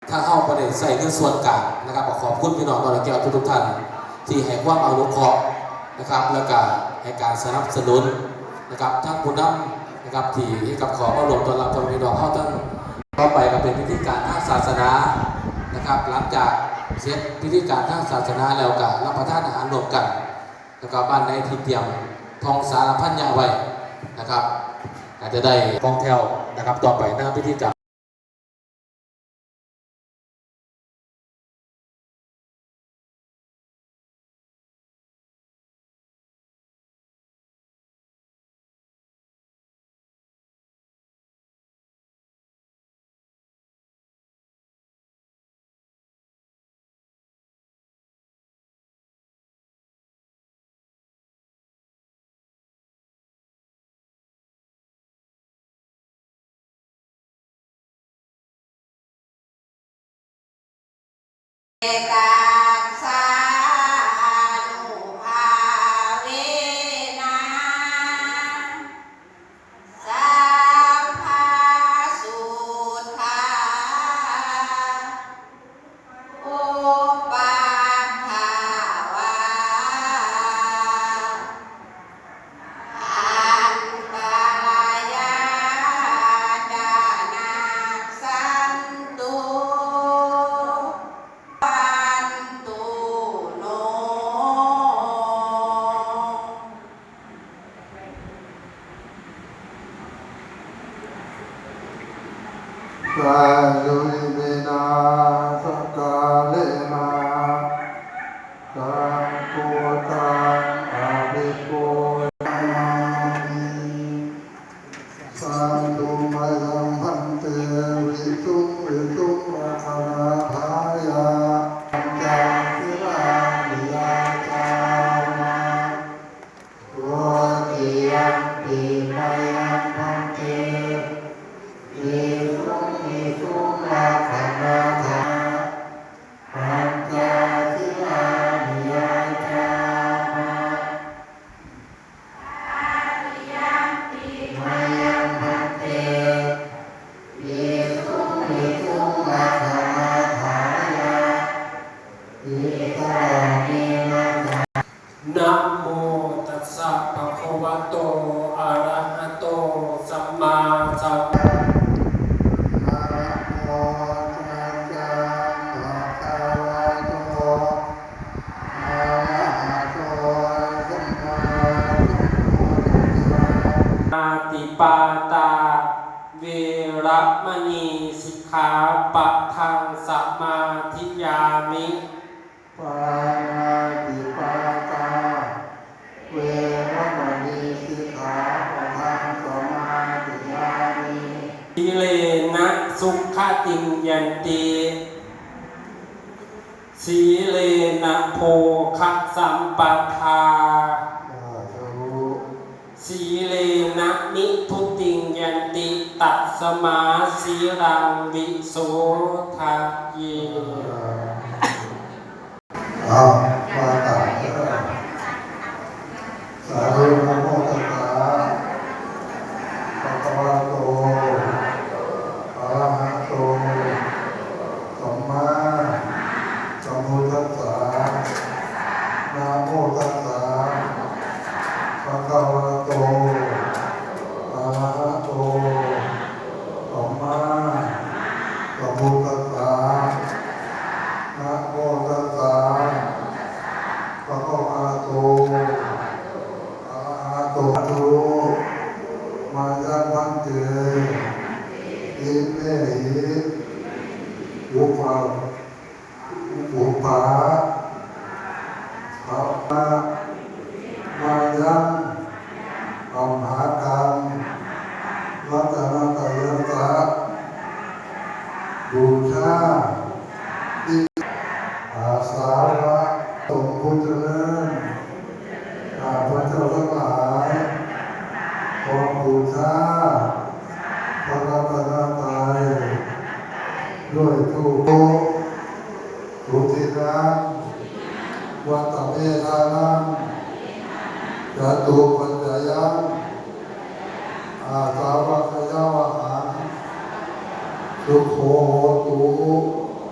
ถ้าเข้าประเด็นใส่เงินส่วนกลางนะครับขอบคุณพี่น้องตอนแก้วทุกท่านที่ให้ความอนุเคราะห์นะครับและก็ให้การสนับสนุนนะครับทั้งผู้นำนะครับที่ให้กับขอมาลงตอนรับตอนพี่น้องเข้าตั้งต่อไปก็เป็นพิธีการทางศาสนานะครับหลังจากเสร็จพิธีการทางศาสนาแล้วก็รับประทานอาหารรวมกันแล้วก็บ้านในที่เตรียมทองสารพันยาไว้นะครับอาจจะได้กองแถวนะครับต่อไปหน้าพิธีการเอกาสานุภาเวนะสัพพะสุทธาอุปัฏฐาวาอันตรายาดานาสันตุกาลุยเมนาสกาเลนาสังโฆตังอาภิปุมามิสันตุมายังพันเตวิสุงวิสุงรัตนาภายาปัญจสิรานิยาจามาตัวเกียงปีมายังพันเตวิสุงวิสุงรัตนาภาปัญจสิรานิยาจามามายังพันเตวิสุงวิสุงรัตนาภายาอิตานินานะโมตัสสะภะคะวะโตอะระหะโตสัมมาสัมพุทธัสสะ นะโมตัสสะภะคะวะโตอะระหะโตสัมมาสัมพุทธัสสะ อาติปาตาเวระมณีสิกขาปะทังสมาธิยามิ ปานาติปาตาเวรมณีสิกขาปะทังสมาธิยามิ ทิเลนะสุขติงยันติสีเลนะโภคะสัมปทา สาธุ สีเลนะนิพุติงยันติตัสสมาสีรังวิโสทะเย เอามาตัดสาธุนะโมตัสสะภะคะวะโตอะระหะโตสัมมาสัมพุทธัสสะนะโมตัสสะภะคะวะโตอะระหะโตสัมมาสัมพุทธัสสะนะโมตัสสะภะคะวะโตอะระหะโตตุมายังพันเตอิเมหิอุปาอุปาภะมายังอัมหากังรัตนตยัสสะบูชาอาสาวะสมพุทธเลิศข้าพระเจ้าทั้งหลายขอบูชาพระรัตนตรัยด้วยทุกทุตินังวัตเมธานังจตุปัญญายังอาสาวะขยาวหังสุโขโหตุ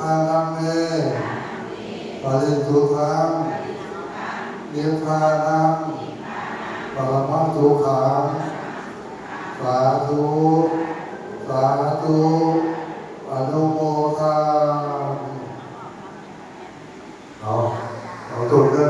อานังเมปริสุทธังนิพพานังปรมังสุขังสาธุสาธุอนุโมทามิเอาถูกด้วย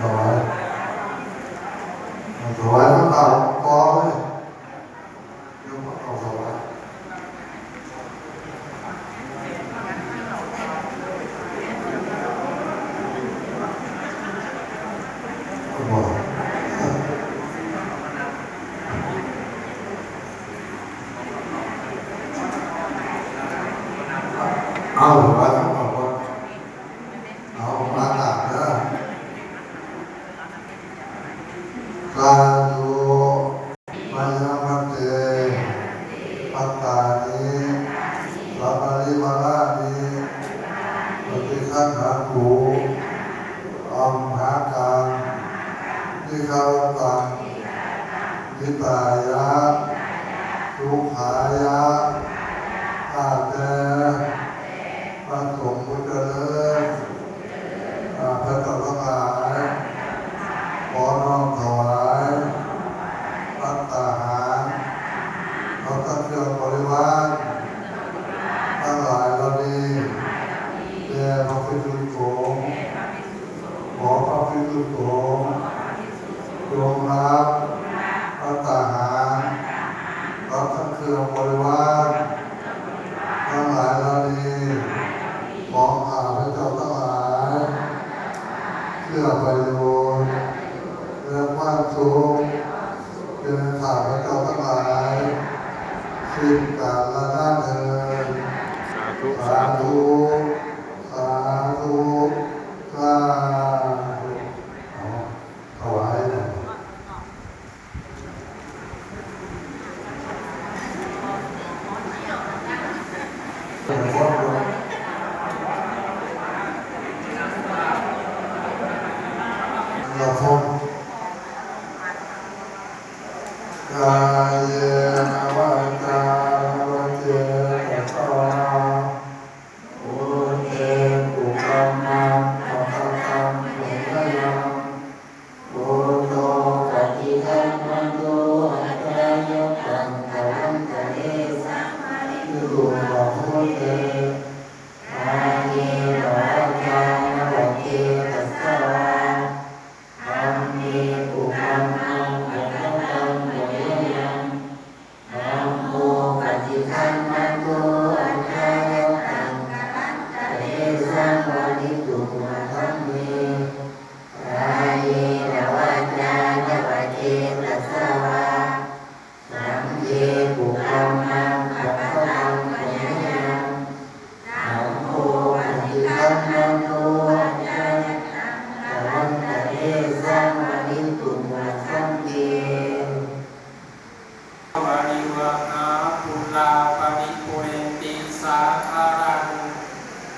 ถวายพระเต่าคอเลยยกเอาถวายบอกเอาถวายพระเต่าเอามาตักนะสาธุมายามันเตปัตตานิสัพพะริมารานิปฏิคันหาภูอัมหากังนิคาวตังนิตายะทุกขายะอาเตพระสงฆ์ผู้เจริญพระเจ้าทั้งหลายขอน้อมถวายภัตตาหารเอาทั้งเครื่องบริวารทั้งหลายเหล่านี้แด่พระภิกษุสงฆ์ขอพระภิกษุสงฆ์จงรับภัตตาหารเอาทั้งเครื่องบริวารทั้งหลายเหล่านี้ของข้าพเจ้าทั้งหลายเพื่อประโยชน์เพื่อความสุขเป็นข้าพเจ้าทั้งหลายสิ้นกาลละนานเถิดสาธุสาธุสาธุถวายเราพบกายเยนวาจาวเจตตาโอเทปุกามังปะคะคังเมตยังโอโตปฏิทังมันโตอัตตายปังขวังคะเอสัมมาริโกภะโหเตอาเยวาจาวเจตสาธัมเมปุกัมมังปะคะคังเมตยังธัมโมปฏิคันมันโตอัตตายปังขวังคะเอสัมมาริโกภะธัมเมกายเยวาจาวเจตสาธัมเมปุกัมมังปะคะคังเมตยังธัมโมปฏิคันมันโตอัตตายปังขวังคะเอสัมมาริโกภะธัมเม วาริวหาปุลาปริปุเรนติสาคารัง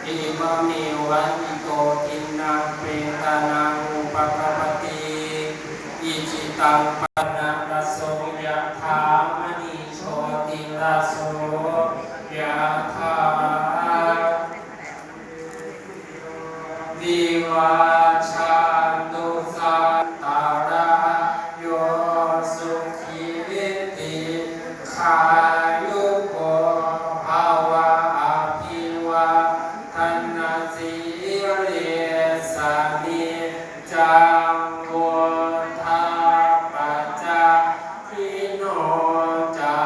เอวเมวัตติโตทินังเปตานังอุปกปปติอิจิตังปนะระโสยะถามณีโชติระโสยะถาวิวาชันตุสัตตาระโยสุขีวิติขายุโกภาวะอภิวาทนาสิริสานิจังวุฒาปัจจาคิโนจา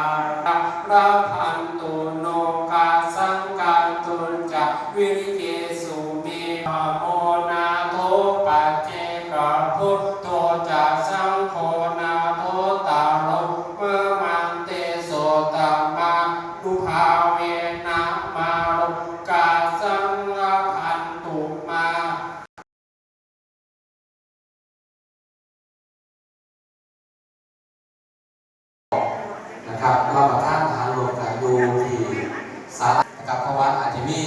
ระพันตุโนกาสังกาตุนจะวิริเกสุเมโมนาโทปัจเจกพุทโธจะสังโฆนาโทตาโลเมื่อมันเตโสตมาดุภาเวนะมาโลกาสังพันตุมา นะครับเราประทานอาหารรวมกันอยู่ที่ศาลานะครับเพราะว่าอาจจะมี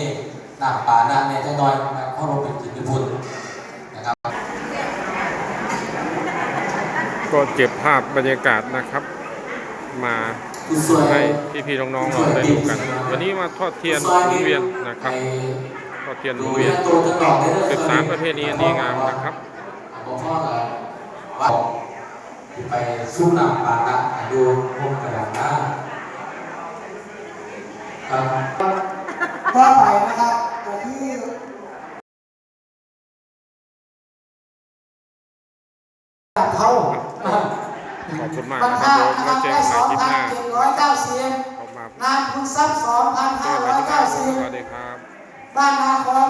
น้ำป่าน้ำในจังน้อยนะครับเพราะเราเป็นกินญี่ปุ่นนะครับ ก็เก็บภาพบรรยากาศนะครับมา คือสวย ให้พี่ๆน้องๆเราได้ดูกัน วันนี้มาทอดเทียนวงเวียนนะครับทอดเทียนวงเวียนสืบสานประเพณีอันดีงามนะครับ พ่อว่าไปสู้นำปานะดูพวกกระดังนะครับ ต่อไปนะครับก็คือเขา ขอบคุณมาก บรร ครับ ทัด ผม นะค แล้ รั ว บ เจอ ได้ กันใหม่คลิปหน้า 2,790 ขอบคุณมาก งานคุณทรัพย์ เจอกันที่หน้าสวัส 2,590 ดีครับ บ้านนาคอ